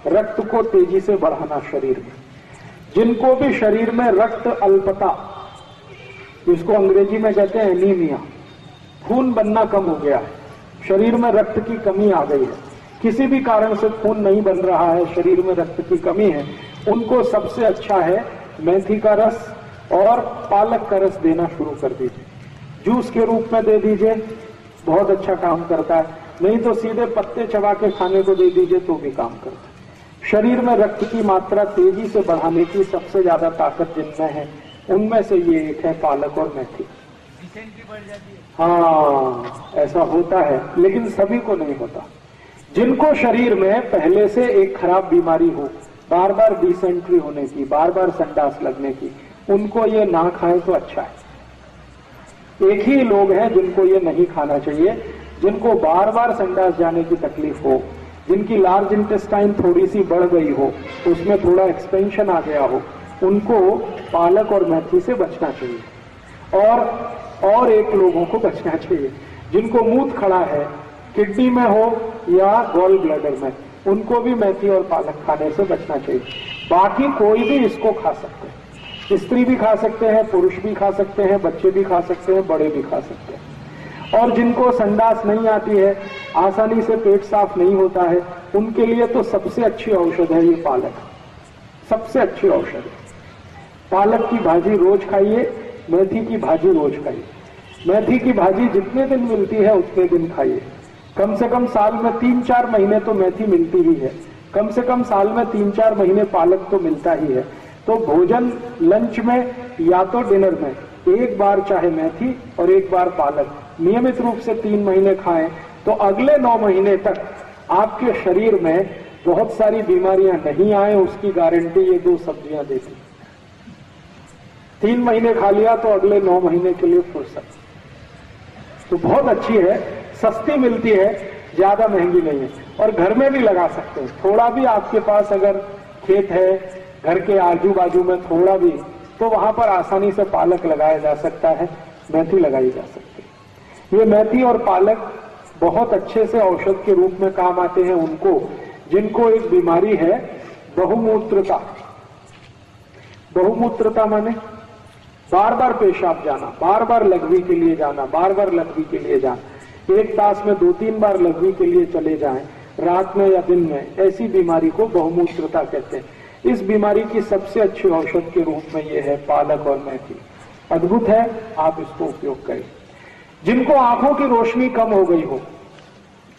रक्त को तेजी से बढ़ाना शरीर में। जिनको भी शरीर में रक्त अल्पता, जिसको अंग्रेजी में कहते हैं एनीमिया, खून बनना कम हो गया है, शरीर में रक्त की कमी आ गई है, किसी भी कारण से खून नहीं बन रहा है, शरीर में रक्त की कमी है, उनको सबसे अच्छा है मेथी का रस और पालक का रस देना शुरू कर दीजिए। जूस के रूप में दे दीजिए, बहुत अच्छा काम करता है। नहीं तो सीधे पत्ते चबा के खाने को दे दीजिए तो भी काम करता है। शरीर में रक्त की मात्रा तेजी से बढ़ाने की सबसे ज्यादा ताकत जिनमें है, उनमें से ये एक है पालक और मेथी। हाँ, ऐसा होता है, लेकिन सभी को नहीं होता। जिनको शरीर में पहले से एक खराब बीमारी हो, बार बार डिसेंट्री होने की, बार बार संडास लगने की, उनको ये ना खाएं तो अच्छा है। एक ही लोग हैं जिनको ये नहीं खाना चाहिए, जिनको बार बार संडास जाने की तकलीफ हो, जिनकी लार्ज इंटेस्टाइन थोड़ी सी बढ़ गई हो, उसमें थोड़ा एक्सपेंशन आ गया हो, उनको पालक और मेथी से बचना चाहिए। और एक लोगों को बचना चाहिए जिनको मूत्र खड़ा है, किडनी में हो या गॉल ब्लैडर में, उनको भी मेथी और पालक खाने से बचना चाहिए। बाकी कोई भी इसको खा सकते हैं, स्त्री भी खा सकते हैं, पुरुष भी खा सकते हैं, बच्चे भी खा सकते हैं, बड़े भी खा सकते हैं। और जिनको संडास नहीं आती है, आसानी से पेट साफ नहीं होता है, उनके लिए तो सबसे अच्छी औषध है ये पालक, सबसे अच्छी औषध है। पालक की भाजी रोज खाइए, मेथी की भाजी रोज खाइए। मेथी की भाजी जितने दिन मिलती है उतने दिन खाइए। कम से कम साल में 3-4 महीने तो मेथी मिलती ही है, कम से कम साल में 3-4 महीने पालक तो मिलता ही है। तो भोजन लंच में या तो डिनर में एक बार चाहे मेथी और एक बार पालक नियमित रूप से 3 महीने खाएं, तो अगले 9 महीने तक आपके शरीर में बहुत सारी बीमारियां नहीं आए, उसकी गारंटी ये 2 सब्जियां देती। 3 महीने खा लिया तो अगले 9 महीने के लिए फुर्सत। तो बहुत अच्छी है, सस्ती मिलती है, ज्यादा महंगी नहीं है, और घर में भी लगा सकते हैं। थोड़ा भी आपके पास अगर खेत है, घर के आजू बाजू में थोड़ा भी, तो वहां पर आसानी से पालक लगाया जा सकता है, मेथी लगाई जा सकती है। ये मेथी और पालक बहुत अच्छे से औषध के रूप में काम आते हैं उनको जिनको एक बीमारी है बहुमूत्रता। बहुमूत्रता माने बार बार पेशाब जाना, बार बार लघवी के लिए जाना, बार बार लघवी के लिए जाना, एक तास में 2-3 बार लघवी के लिए चले जाएं, रात में या दिन में, ऐसी बीमारी को बहुमूत्रता कहते हैं। इस बीमारी की सबसे अच्छी औषध के रूप में यह है पालक और मेथी। अद्भुत है, आप इसको उपयोग करें। जिनको आंखों की रोशनी कम हो गई हो,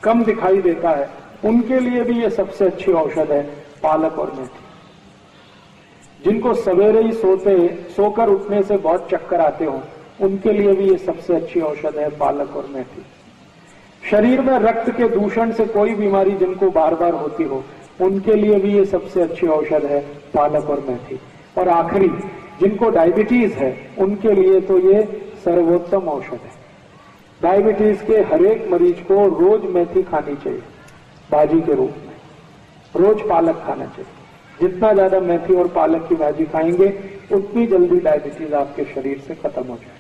कम दिखाई देता है, उनके लिए भी ये सबसे अच्छी औषध है पालक और मेथी। जिनको सवेरे ही सोकर उठने से बहुत चक्कर आते हो, उनके लिए भी ये सबसे अच्छी औषध है पालक और मेथी। शरीर में रक्त के दूषण से कोई बीमारी जिनको बार बार होती हो, उनके लिए भी ये सबसे अच्छी औषध है पालक और मेथी। और आखिरी, जिनको डायबिटीज है, उनके लिए तो ये सर्वोत्तम औषध है। डायबिटीज के हर एक मरीज को रोज मेथी खानी चाहिए भाजी के रूप में, रोज पालक खाना चाहिए। जितना ज्यादा मेथी और पालक की भाजी खाएंगे, उतनी जल्दी डायबिटीज आपके शरीर से खत्म हो जाए।